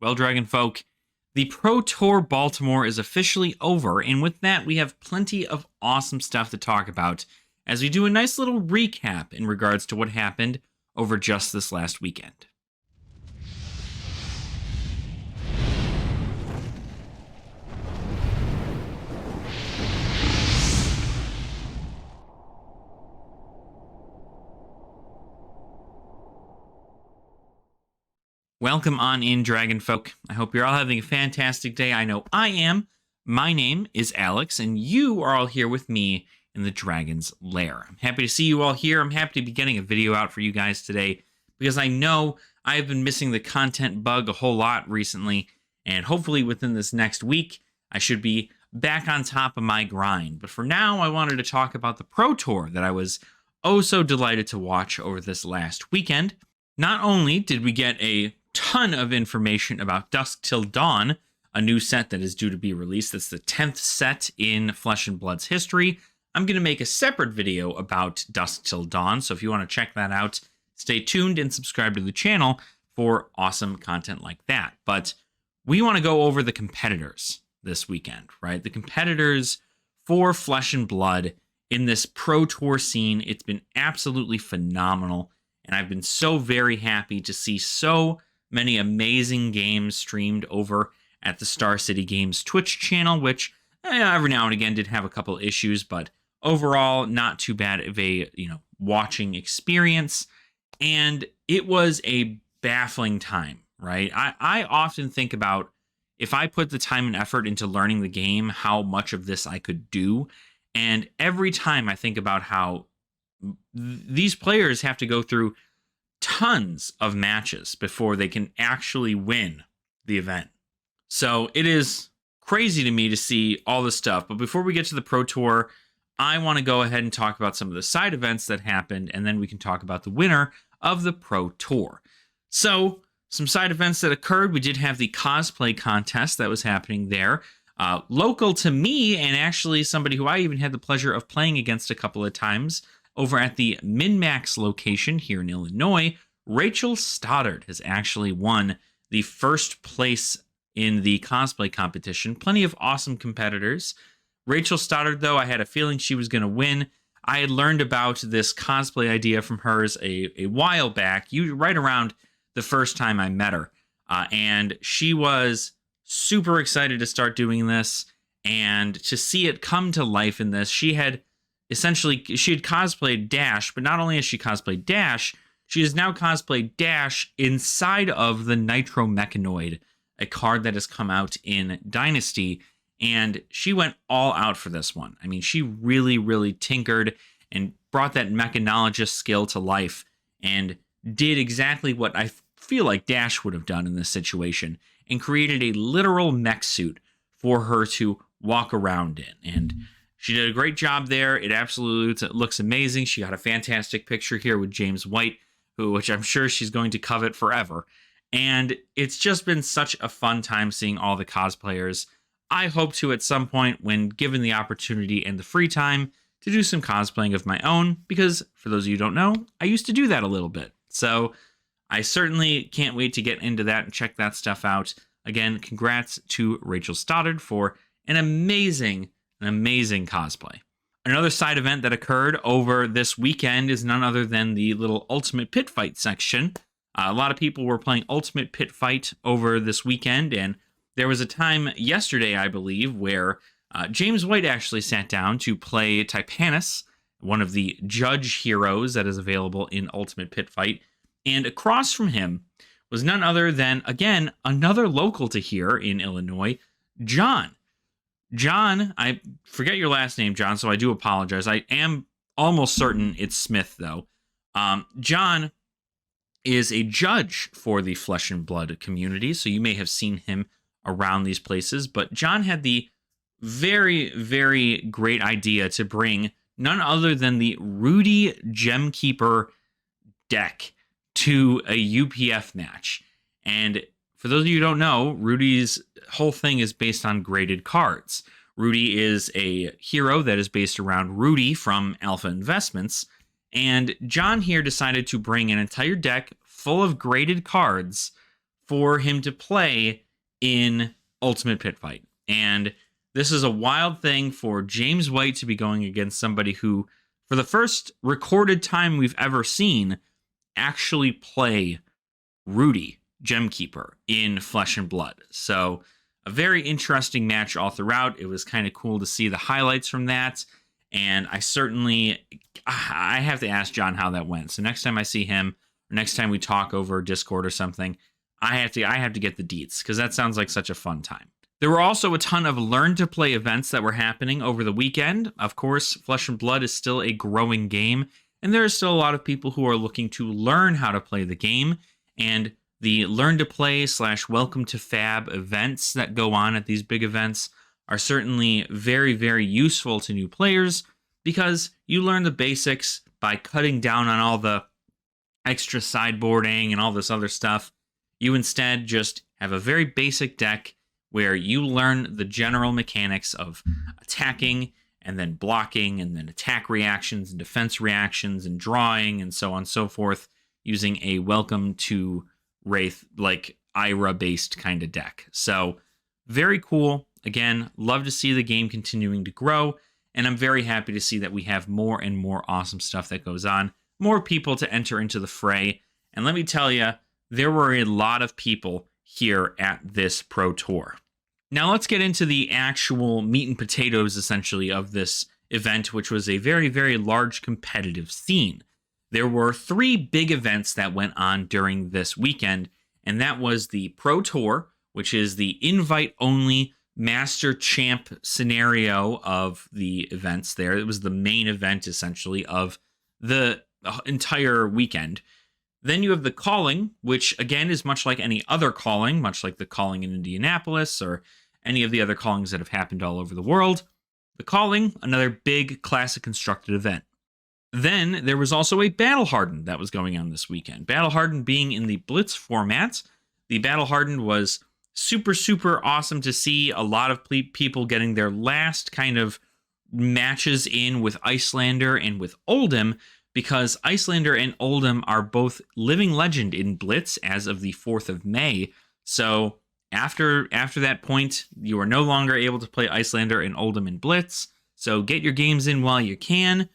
Well, Dragon Folk, the Pro Tour Baltimore is officially over, and with that, we have plenty of awesome stuff to talk about as we do a nice little recap in regards to what happened over just this last weekend. Welcome on in, Dragon Folk. I hope you're all having a fantastic day. I know I am. My name is Alex, and you are all here with me in the Dragon's Lair. I'm happy to see you all here. I'm happy to be getting a video out for you guys today because I know I've been missing the content bug a whole lot recently, and hopefully within this next week, I should be back on top of my grind. But for now, I wanted to talk about the Pro Tour that I was oh so delighted to watch over this last weekend. Not only did we get a ton of information about Dusk Till Dawn, a new set that is due to be released. That's the 10th set in Flesh and Blood's history. I'm going to make a separate video about Dusk Till Dawn, so if you want to check that out, stay tuned and subscribe to the channel for awesome content like that. But we want to go over the competitors this weekend, right? The competitors for Flesh and Blood in this Pro Tour scene. It's been absolutely phenomenal, and I've been so very happy to see so many amazing games streamed over at the Star City Games Twitch channel, which every now and again did have a couple issues, but overall not too bad of a watching experience. And it was a baffling time, right? I often think about, if I put the time and effort into learning the game, how much of this I could do. And every time I think about how these players have to go through tons of matches before they can actually win the event. So it is crazy to me to see all this stuff. But before we get to the Pro Tour, I want to go ahead and talk about some of the side events that happened, and then we can talk about the winner of the Pro Tour. So some side events that occurred. We did have the cosplay contest that was happening there. Local to me, and actually somebody who I even had the pleasure of playing against a couple of times, over at the Min-Max location here in Illinois, Rachel Stoddard has actually won the first place in the cosplay competition. Plenty of awesome competitors. Rachel Stoddard, though, I had a feeling she was going to win. I had learned about this cosplay idea from hers a while back, right around the first time I met her. And she was super excited to start doing this and to see it come to life in this. She had cosplayed Dash, but not only has she cosplayed Dash, she has now cosplayed Dash inside of the Nitro Mechanoid, a card that has come out in Dynasty, and she went all out for this one. I mean, she really, really tinkered and brought that mechanologist skill to life and did exactly what I feel like Dash would have done in this situation and created a literal mech suit for her to walk around in. And she did a great job there. It absolutely looks amazing. She got a fantastic picture here with James White, which I'm sure she's going to covet forever. And it's just been such a fun time seeing all the cosplayers. I hope to, at some point, when given the opportunity and the free time, to do some cosplaying of my own, because for those of you who don't know, I used to do that a little bit. So I certainly can't wait to get into that and check that stuff out. Again, congrats to Rachel Stoddard for an amazing cosplay. Another side event that occurred over this weekend is none other than the little Ultimate Pit Fight section. A lot of people were playing Ultimate Pit Fight over this weekend, and there was a time yesterday, I believe, where James White actually sat down to play Typanis, one of the judge heroes that is available in Ultimate Pit Fight, and across from him was none other than, again, another local to here in Illinois, John. John, I forget your last name, John, so I do apologize. I am almost certain it's Smith, though. John is a judge for the Flesh and Blood community, so you may have seen him around these places. But John had the very, very great idea to bring none other than the Rudy Gemkeeper deck to a UPF match. And for those of you who don't know, Rudy's whole thing is based on graded cards. Rudy is a hero that is based around Rudy from Alpha Investments. And John here decided to bring an entire deck full of graded cards for him to play in Ultimate Pit Fight. And this is a wild thing for James White to be going against somebody who, for the first recorded time we've ever seen, actually play Rudy, Gemkeeper, in Flesh and Blood. So a very interesting match all throughout. It was kind of cool to see the highlights from that. And I have to ask John how that went. So next time I see him, or next time we talk over Discord or something, I have to get the deets, because that sounds like such a fun time. There were also a ton of learn to play events that were happening over the weekend. Of course, Flesh and Blood is still a growing game, and there are still a lot of people who are looking to learn how to play the game. And the learn to play / welcome to Fab events that go on at these big events are certainly very, very useful to new players, because you learn the basics by cutting down on all the extra sideboarding and all this other stuff. You instead just have a very basic deck where you learn the general mechanics of attacking and then blocking and then attack reactions and defense reactions and drawing and so on and so forth, using a Welcome to Wraith, like Ira-based kind of deck. So very cool. Again, love to see the game continuing to grow, and I'm very happy to see that we have more and more awesome stuff that goes on, more people to enter into the fray. And let me tell you, there were a lot of people here at this Pro Tour. Now let's get into the actual meat and potatoes, essentially, of this event, which was a very, very large competitive scene. There were 3 big events that went on during this weekend, and that was the Pro Tour, which is the invite-only Master Champ scenario of the events there. It was the main event, essentially, of the entire weekend. Then you have the Calling, which, again, is much like any other Calling, much like the Calling in Indianapolis or any of the other Callings that have happened all over the world. The Calling, another big Classic Constructed event. Then there was also a Battle Hardened that was going on this weekend. Battle Hardened being in the Blitz format. The Battle Hardened was super, super awesome to see. A lot of people getting their last kind of matches in with Icelander and with Oldhim, because Icelander and Oldhim are both living legend in Blitz as of the 4th of May. So after that point, you are no longer able to play Icelander and Oldhim in Blitz. So get your games in while you can.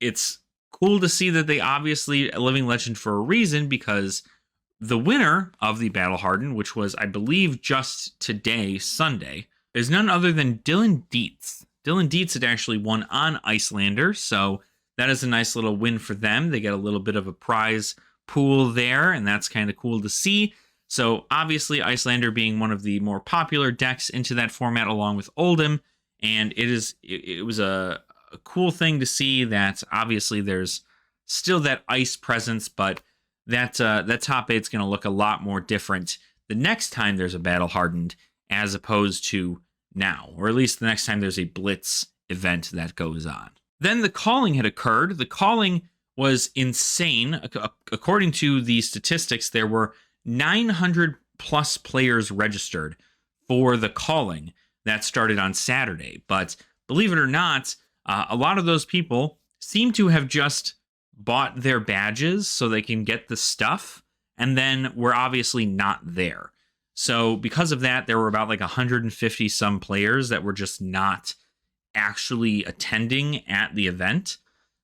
It's cool to see that they obviously a living legend for a reason, because the winner of the Battle Hardened, which was, I believe, just today, Sunday, is none other than Dylan Dietz. Dylan Dietz had actually won on Icelander, so that is a nice little win for them. They get a little bit of a prize pool there, and that's kind of cool to see. So obviously, Icelander being one of the more popular decks into that format, along with Oldhim, and it was a cool thing to see that obviously there's still that ice presence, but that top 8's going to look a lot more different the next time there's a Battle Hardened as opposed to now, or at least the next time there's a Blitz event that goes on. Then the Calling had occurred. The Calling was insane. According to the statistics, there were 900 plus players registered for the Calling that started on Saturday. But believe it or not, a lot of those people seem to have just bought their badges so they can get the stuff, and then were obviously not there. So because of that, there were about like 150 some players that were just not actually attending at the event.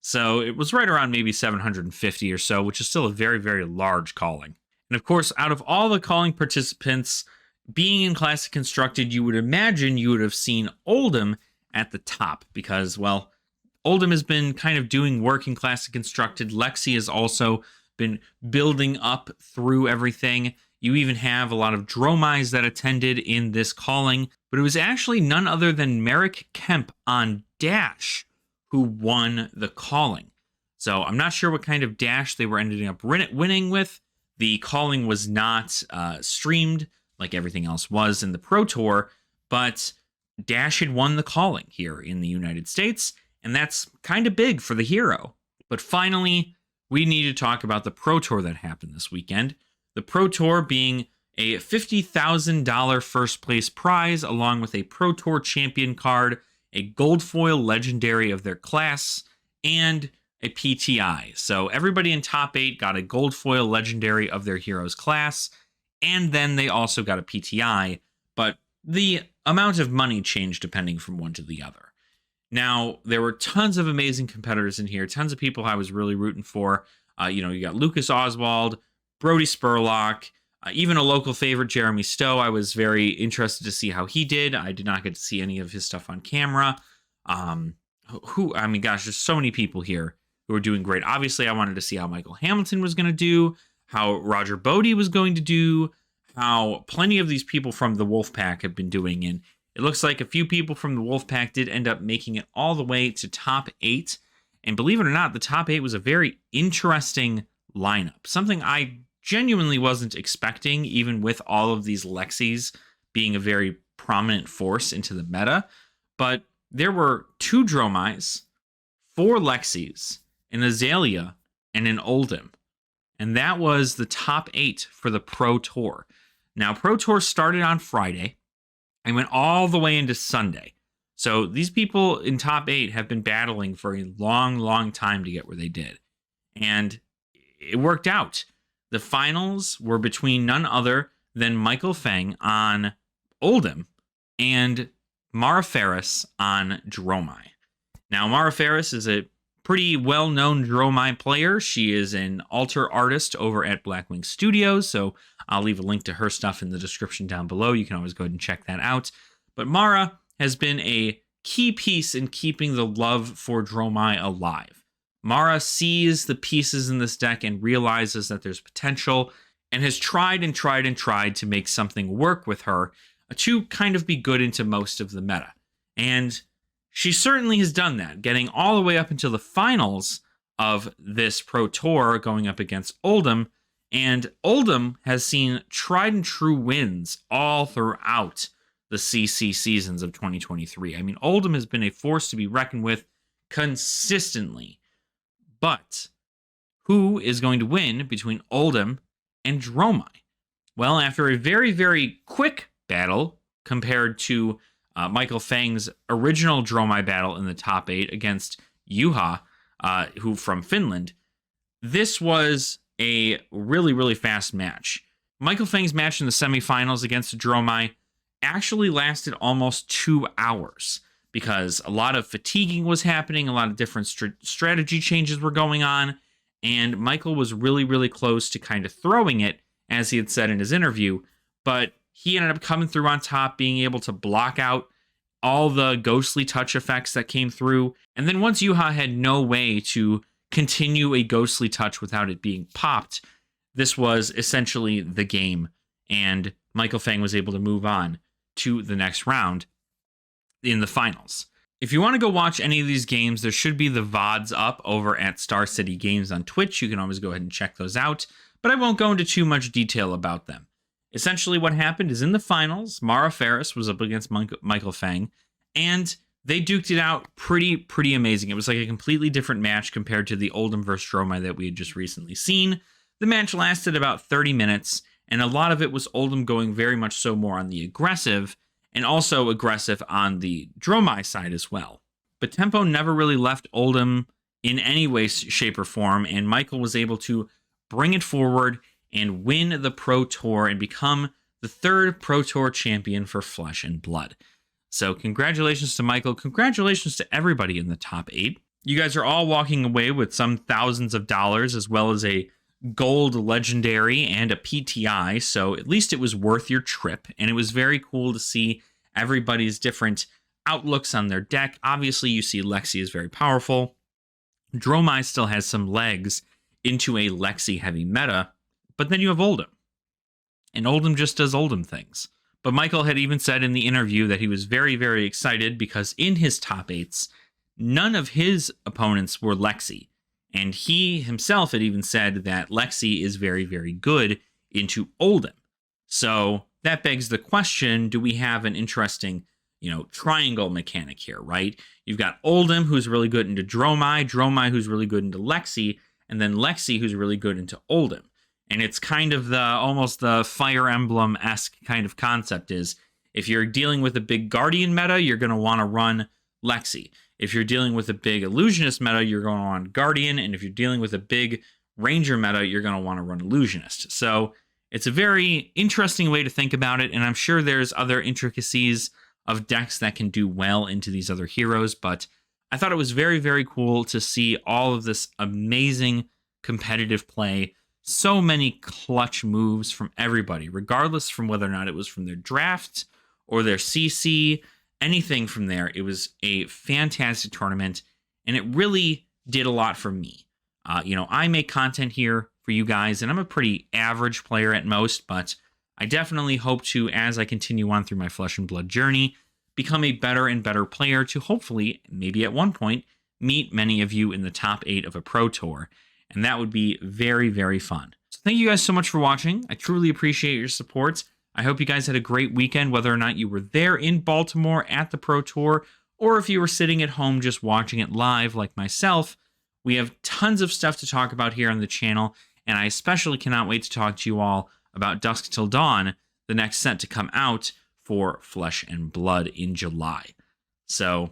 So it was right around maybe 750 or so, which is still a very, very large Calling. And of course, out of all the Calling participants being in Classic Constructed, you would imagine you would have seen Oldhim at the top, because, well, Oldhim has been kind of doing work in Classic Constructed. Lexi has also been building up through everything. You even have a lot of Dromais that attended in this Calling, but it was actually none other than Merrick Kemp on Dash who won the Calling. So I'm not sure what kind of Dash they were ending up winning with. The Calling was not streamed like everything else was in the Pro Tour, but Dash had won the Calling here in the United States, and that's kind of big for the hero. But finally, we need to talk about the Pro Tour that happened this weekend. The Pro Tour being a $50,000 first place prize, along with a Pro Tour champion card, a gold foil legendary of their class, and a PTI. So everybody in top 8 got a gold foil legendary of their hero's class, and then they also got a PTI, but the amount of money changed depending from one to the other. Now, there were tons of amazing competitors in here, tons of people I was really rooting for. You got Lucas Oswald, Brody Spurlock, even a local favorite, Jeremy Stowe. I was very interested to see how he did. I did not get to see any of his stuff on camera. There's so many people here who are doing great. Obviously, I wanted to see how Michael Hamilton was going to do, how Roger Bodie was going to do, how plenty of these people from the Wolfpack have been doing. And it looks like a few people from the Wolfpack did end up making it all the way to top 8. And believe it or not, the top 8 was a very interesting lineup. Something I genuinely wasn't expecting, even with all of these Lexies being a very prominent force into the meta. But there were 2 Dromais, 4 Lexies, an Azalea, and an Oldhim. And that was the top 8 for the Pro Tour. Now, Pro Tour started on Friday and went all the way into Sunday. So these people in top 8 have been battling for a long, long time to get where they did. And it worked out. The finals were between none other than Michael Feng on Oldhim and Mara Ferris on Dromai. Now, Mara Ferris is a pretty well-known Dromai player. She is an altar artist over at Blackwing Studios, so I'll leave a link to her stuff in the description down below. You can always go ahead and check that out. But Mara has been a key piece in keeping the love for Dromai alive. Mara sees the pieces in this deck and realizes that there's potential and has tried and tried and tried to make something work with her to kind of be good into most of the meta. And she certainly has done that, getting all the way up until the finals of this Pro Tour, going up against Oldhim. And Oldhim has seen tried and true wins all throughout the CC seasons of 2023. I mean, Oldhim has been a force to be reckoned with consistently. But who is going to win between Oldhim and Dromai? Well, after a very, very quick battle compared to Michael Feng's original Dromai battle in the top 8 against Juha, who from Finland, this was a really, really fast match. Michael Feng's match in the semifinals against Dromai actually lasted almost 2 hours because a lot of fatiguing was happening, a lot of different strategy changes were going on, and Michael was really, really close to kind of throwing it, as he had said in his interview, but he ended up coming through on top, being able to block out all the ghostly touch effects that came through. And then once Juha had no way to continue a ghostly touch without it being popped, this was essentially the game. And Michael Feng was able to move on to the next round in the finals. If you want to go watch any of these games, there should be the VODs up over at Star City Games on Twitch. You can always go ahead and check those out, but I won't go into too much detail about them. Essentially what happened is in the finals, Mara Ferris was up against Michael Feng, and they duked it out pretty amazing. It was like a completely different match compared to the Oldhim vs. Dromai that we had just recently seen. The match lasted about 30 minutes, and a lot of it was Oldhim going very much so more on the aggressive, and also aggressive on the Dromai side as well. But tempo never really left Oldhim in any way, shape, or form, and Michael was able to bring it forward and win the Pro Tour and become the 3rd Pro Tour champion for Flesh and Blood. So congratulations to Michael. Congratulations to everybody in the top 8. You guys are all walking away with some thousands of dollars, as well as a gold legendary and a PTI. So at least it was worth your trip. And it was very cool to see everybody's different outlooks on their deck. Obviously, you see Lexi is very powerful. Dromai still has some legs into a Lexi heavy meta. But then you have Oldhim. And Oldhim just does Oldhim things. But Michael had even said in the interview that he was very, very excited because in his top 8s, none of his opponents were Lexi. And he himself had even said that Lexi is very, very good into Oldhim. So that begs the question, do we have an interesting, triangle mechanic here, right? You've got Oldhim, who's really good into Dromai, Dromai, who's really good into Lexi, and then Lexi, who's really good into Oldhim. And it's kind of almost the Fire Emblem-esque kind of concept is, if you're dealing with a big Guardian meta, you're going to want to run Lexi. If you're dealing with a big Illusionist meta, you're going to want Guardian. And if you're dealing with a big Ranger meta, you're going to want to run Illusionist. So It's a very interesting way to think about it, and I'm sure there's other intricacies of decks that can do well into these other heroes, but I thought it was very, very cool to see all of this amazing competitive play. So many clutch moves from everybody, regardless from whether or not it was from their draft or their CC, anything from there. It was a fantastic tournament, and it really did a lot for me. I make content here for you guys, and I'm a pretty average player at most, but I definitely hope to, as I continue on through my Flesh and Blood journey, become a better and better player to hopefully, maybe at one point, meet many of you in the top 8 of a Pro Tour. And that would be very, very fun. So thank you guys so much for watching. I truly appreciate your support. I hope you guys had a great weekend, whether or not you were there in Baltimore at the Pro Tour, or if you were sitting at home just watching it live like myself. We have tons of stuff to talk about here on the channel, and I especially cannot wait to talk to you all about Dusk Till Dawn, the next set to come out for Flesh and Blood in July. So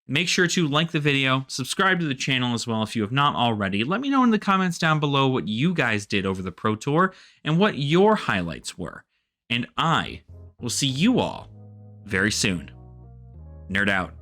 make sure to like the video, subscribe to the channel as well if you have not already. Let me know in the comments down below what you guys did over the Pro Tour and what your highlights were. And I will see you all very soon. Nerd out.